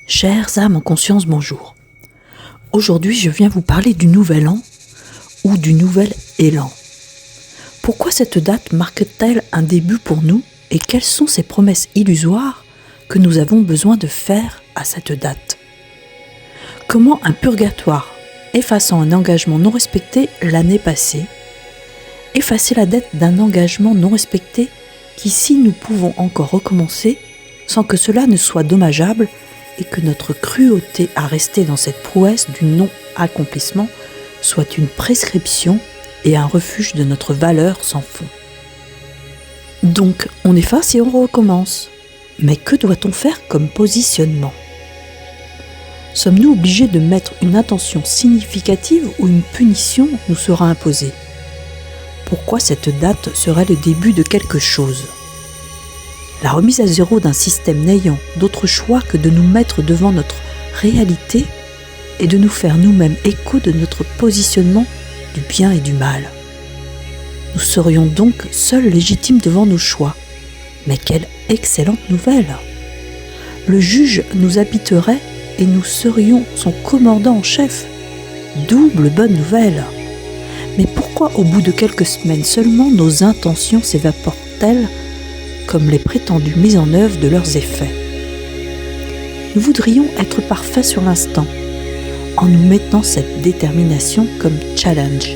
Chères âmes en conscience, bonjour. Aujourd'hui, je viens vous parler du Nouvel An ou du Nouvel Élan. Pourquoi cette date marque-t-elle un début pour nous et quelles sont ces promesses illusoires que nous avons besoin de faire à cette date? Comment un purgatoire effaçant un engagement non respecté l'année passée, effacer la dette d'un engagement non respecté qu'ici nous pouvons encore recommencer sans que cela ne soit dommageable et que notre cruauté à rester dans cette prouesse du non-accomplissement soit une prescription et un refuge de notre valeur sans fond. Donc, on efface et on recommence. Mais que doit-on faire comme positionnement? Sommes-nous obligés de mettre une intention significative ou une punition nous sera imposée? Pourquoi cette date serait le début de quelque chose? La remise à zéro d'un système n'ayant d'autre choix que de nous mettre devant notre réalité et de nous faire nous-mêmes écho de notre positionnement du bien et du mal. Nous serions donc seuls légitimes devant nos choix. Mais quelle excellente nouvelle! Le juge nous habiterait et nous serions son commandant en chef. Double bonne nouvelle! Mais pourquoi au bout de quelques semaines seulement nos intentions s'évaporent-elles comme les prétendues mises en œuvre de leurs effets? Nous voudrions être parfaits sur l'instant, en nous mettant cette détermination comme challenge.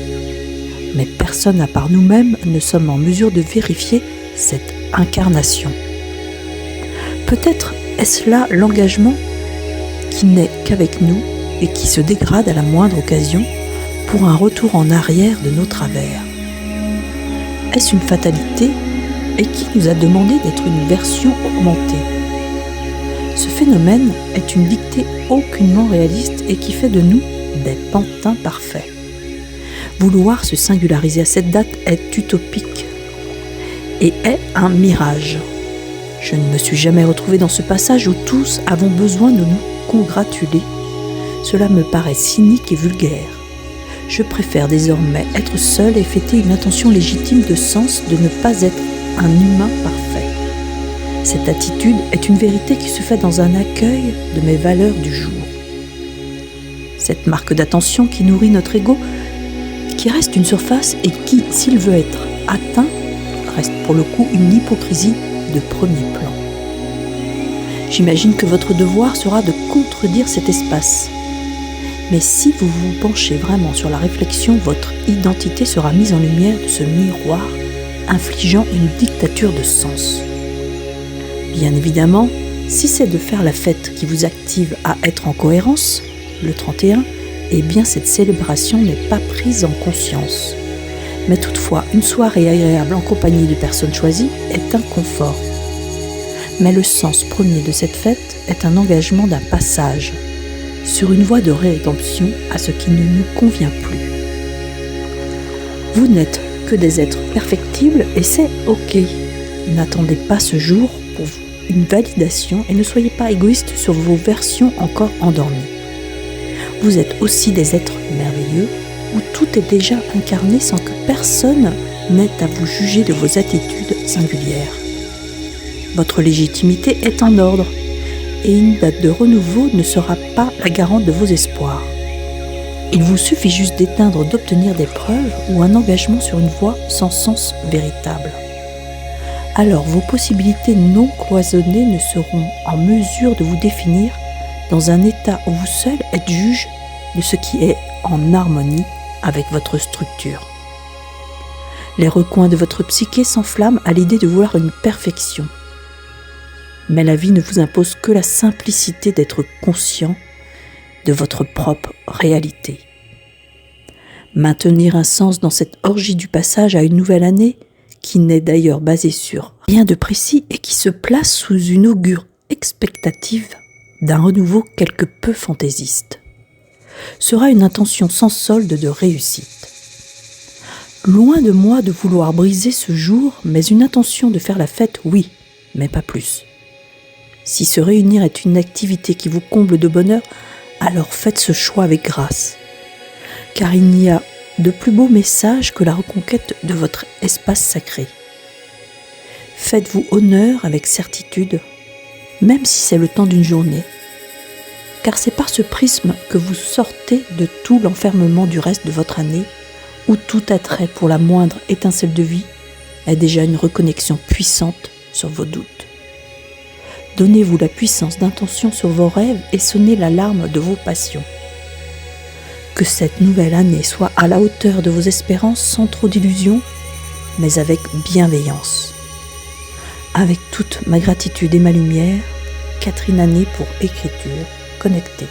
Mais personne à part nous-mêmes ne sommes en mesure de vérifier cette incarnation. Peut-être est-ce là l'engagement qui n'est qu'avec nous et qui se dégrade à la moindre occasion pour un retour en arrière de nos travers. Est-ce une fatalité et qui nous a demandé d'être une version augmentée? Ce phénomène est une dictée aucunement réaliste et qui fait de nous des pantins parfaits. Vouloir se singulariser à cette date est utopique et est un mirage. Je ne me suis jamais retrouvée dans ce passage où tous avons besoin de nous congratuler. Cela me paraît cynique et vulgaire. Je préfère désormais être seule et fêter une intention légitime de sens de ne pas être un humain parfait. Cette attitude est une vérité qui se fait dans un accueil de mes valeurs du jour. Cette marque d'attention qui nourrit notre ego, qui reste une surface et qui, s'il veut être atteint, reste pour le coup une hypocrisie de premier plan. J'imagine que votre devoir sera de contredire cet espace. Mais si vous vous penchez vraiment sur la réflexion, votre identité sera mise en lumière de ce miroir, infligeant une dictature de sens. Bien évidemment, si c'est de faire la fête qui vous active à être en cohérence, le 31, eh bien cette célébration n'est pas prise en conscience. Mais toutefois, une soirée agréable en compagnie de personnes choisies est un confort. Mais le sens premier de cette fête est un engagement d'un passage sur une voie de rédemption à ce qui ne nous convient plus. Vous n'êtes que des êtres perfectibles et c'est ok. N'attendez pas ce jour pour une validation et ne soyez pas égoïste sur vos versions encore endormies. Vous êtes aussi des êtres merveilleux où tout est déjà incarné sans que personne n'ait à vous juger de vos attitudes singulières. Votre légitimité est en ordre et une date de renouveau ne sera pas la garante de vos espoirs. Il vous suffit juste d'éteindre d'obtenir des preuves ou un engagement sur une voie sans sens véritable. Alors vos possibilités non cloisonnées ne seront en mesure de vous définir dans un état où vous seul êtes juge de ce qui est en harmonie avec votre structure. Les recoins de votre psyché s'enflamment à l'idée de vouloir une perfection. Mais la vie ne vous impose que la simplicité d'être conscient de votre propre réalité. Maintenir un sens dans cette orgie du passage à une nouvelle année, qui n'est d'ailleurs basée sur rien de précis et qui se place sous une augure expectative d'un renouveau quelque peu fantaisiste, sera une intention sans solde de réussite. Loin de moi de vouloir briser ce jour, mais une intention de faire la fête, oui, mais pas plus. Si se réunir est une activité qui vous comble de bonheur, alors faites ce choix avec grâce. Car il n'y a de plus beau message que la reconquête de votre espace sacré. Faites-vous honneur avec certitude, même si c'est le temps d'une journée. car c'est par ce prisme que vous sortez de tout l'enfermement du reste de votre année, où tout attrait pour la moindre étincelle de vie est déjà une reconnexion puissante sur vos doutes. Donnez-vous la puissance d'intention sur vos rêves et sonnez l'alarme de vos passions. Que cette nouvelle année soit à la hauteur de vos espérances sans trop d'illusions, mais avec bienveillance. Avec toute ma gratitude et ma lumière, Catherine Année pour Écriture Connectée.